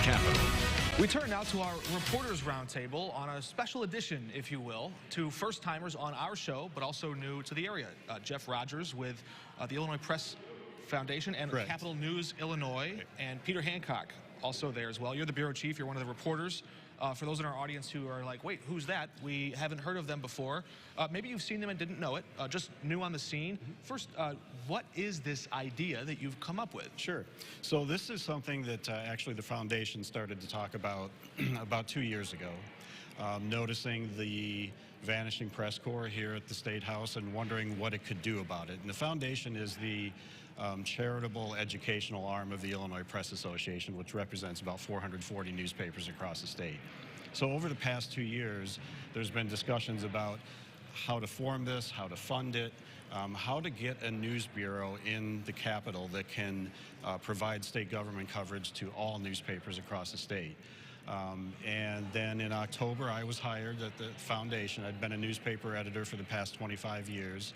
Capitol. We turn now to our Reporters Roundtable on a special edition, if you will, to first-timers on our show, but also new to the area. Jeff Rogers with the Illinois Press Foundation and Correct. Capital News Illinois, and Peter Hancock also there as well. You're the bureau chief. You're one of the reporters. For those in our audience who are like, wait, who's that? We haven't heard of them before. Maybe you've seen them and didn't know it, just new on the scene. First, what is this idea that you've come up with? Sure. So this is something that actually the foundation started to talk about about 2 years ago, noticing the vanishing press corps here at the State House and wondering what it could do about it. And the foundation is the charitable educational arm of the Illinois Press Association, which represents about 440 newspapers across the state. So over the past 2 years, there's been discussions about how to form this, how to fund it, how to get a news bureau in the Capitol that can provide state government coverage to all newspapers across the state. And then in October, I was hired at the foundation. I'd been a newspaper editor for the past 25 years.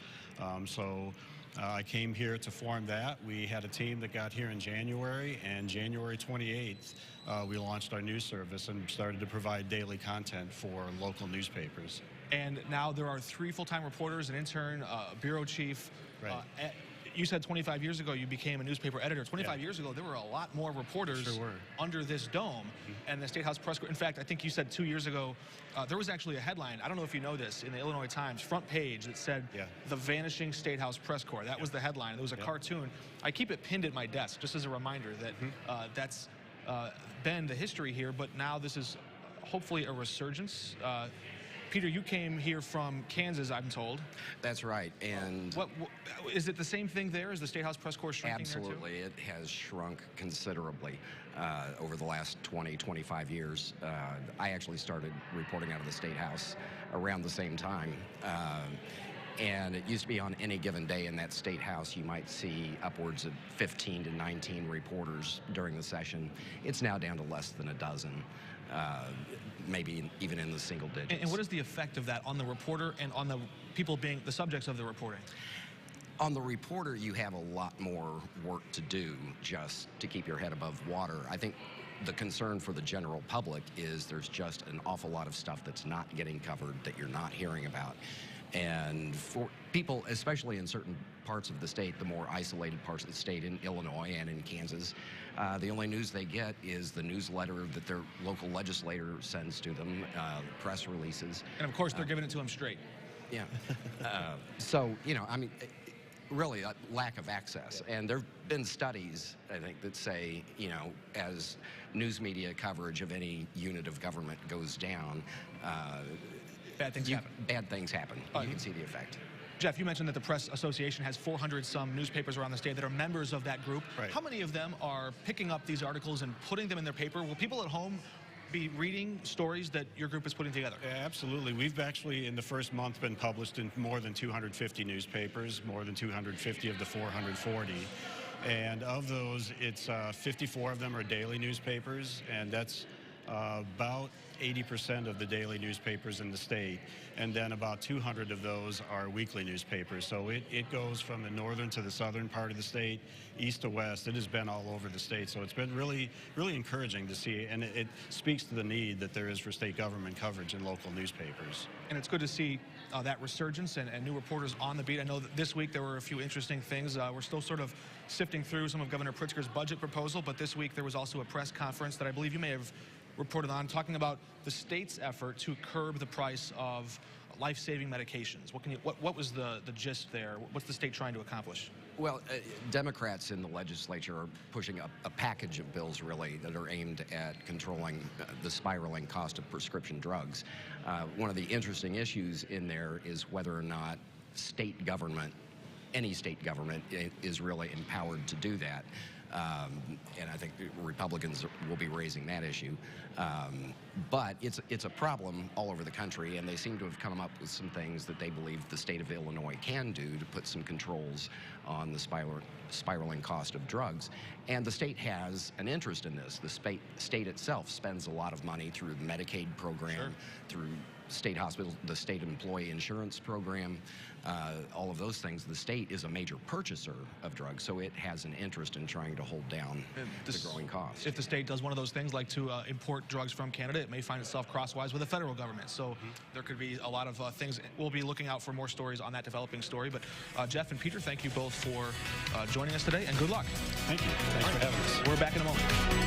I came here to form that. We had a team that got here in January, and January 28th, we launched our news service and started to provide daily content for local newspapers. And now there are 3 full-time reporters, an intern, a bureau chief. Right. You said 25 years ago you became a newspaper editor. 25 years ago, there were a lot more reporters under this dome. And the State House Press Corps, in fact, I think you said 2 years ago, there was actually a headline, I don't know if you know this, in the Illinois Times, front page, that said, "The Vanishing State House Press Corps." That was the headline. It was a cartoon. I keep it pinned at my desk, just as a reminder that that's been the history here, but now this is hopefully a resurgence. Peter, you came here from Kansas, I'm told. That's right. And what is it the same thing there? Is the State House Press Corps shrinking absolutely, there too? it has shrunk considerably over the last 20, 25 years. I actually started reporting out of the State House around the same time. And it used to be on any given day in that State House, you might see upwards of 15 to 19 reporters during the session. It's now down to less than a dozen. Maybe even in the single digits. And what is the effect of that on the reporter and on the people being the subjects of the reporting? On the reporter, you have a lot more work to do just to keep your head above water. I think the concern for the general public is there's just an awful lot of stuff that's not getting covered that you're not hearing about. And for people, especially in certain parts of the state, the more isolated parts of the state in Illinois and in Kansas, the only news they get is the newsletter that their local legislator sends to them, press releases. And of course, they're giving it to them straight. Yeah. So, you know, I mean, really a lack of access. And there have been studies, I think, that say, you know, as news media coverage of any unit of government goes down, bad things happen. Bad things happen. You can see the effect. Jeff, you mentioned that the Press Association has 400-some newspapers around the state that are members of that group. Right. How many of them are picking up these articles and putting them in their paper? Will people at home be reading stories that your group is putting together? Yeah, absolutely. We've actually, in the first month, been published in more than 250 newspapers, more than 250 of the 440. And of those, it's 54 of them are daily newspapers, and that's about 80% of the daily newspapers in the state, and then about 200 of those are weekly newspapers. So it goes from the northern to the southern part of the state, east to west. It has been all over the state. So it's been really, really encouraging to see, and it speaks to the need that there is for state government coverage in local newspapers. And it's good to see that resurgence and new reporters on the beat. I know that this week there were a few interesting things. We're still sort of sifting through some of Governor Pritzker's budget proposal, but this week there was also a press conference that I believe you may have reported on, talking about the state's effort to curb the price of life-saving medications. What was the gist there? What's the state trying to accomplish? Well, Democrats in the legislature are pushing a package of bills, really, that are aimed at controlling the spiraling cost of prescription drugs. One of the interesting issues in there is whether or not state government, any state government, is really empowered to do that. And I think Republicans will be raising that issue. But it's a problem all over the country, and they seem to have come up with some things that they believe the state of Illinois can do to put some controls on the spiraling cost of drugs. And the state has an interest in this. The state itself spends a lot of money through the Medicaid program, through state hospitals, the state employee insurance program, all of those things. The state is a major purchaser of drugs, so it has an interest in trying to hold down the growing cost. If the state does one of those things, like to import drugs from Canada, it may find itself crosswise with the federal government. So there could be a lot of things. We'll be looking out for more stories on that developing story. But Jeff and Peter, thank you both for joining us today, and good luck. Thank you. Thanks for having us. We're back in a moment.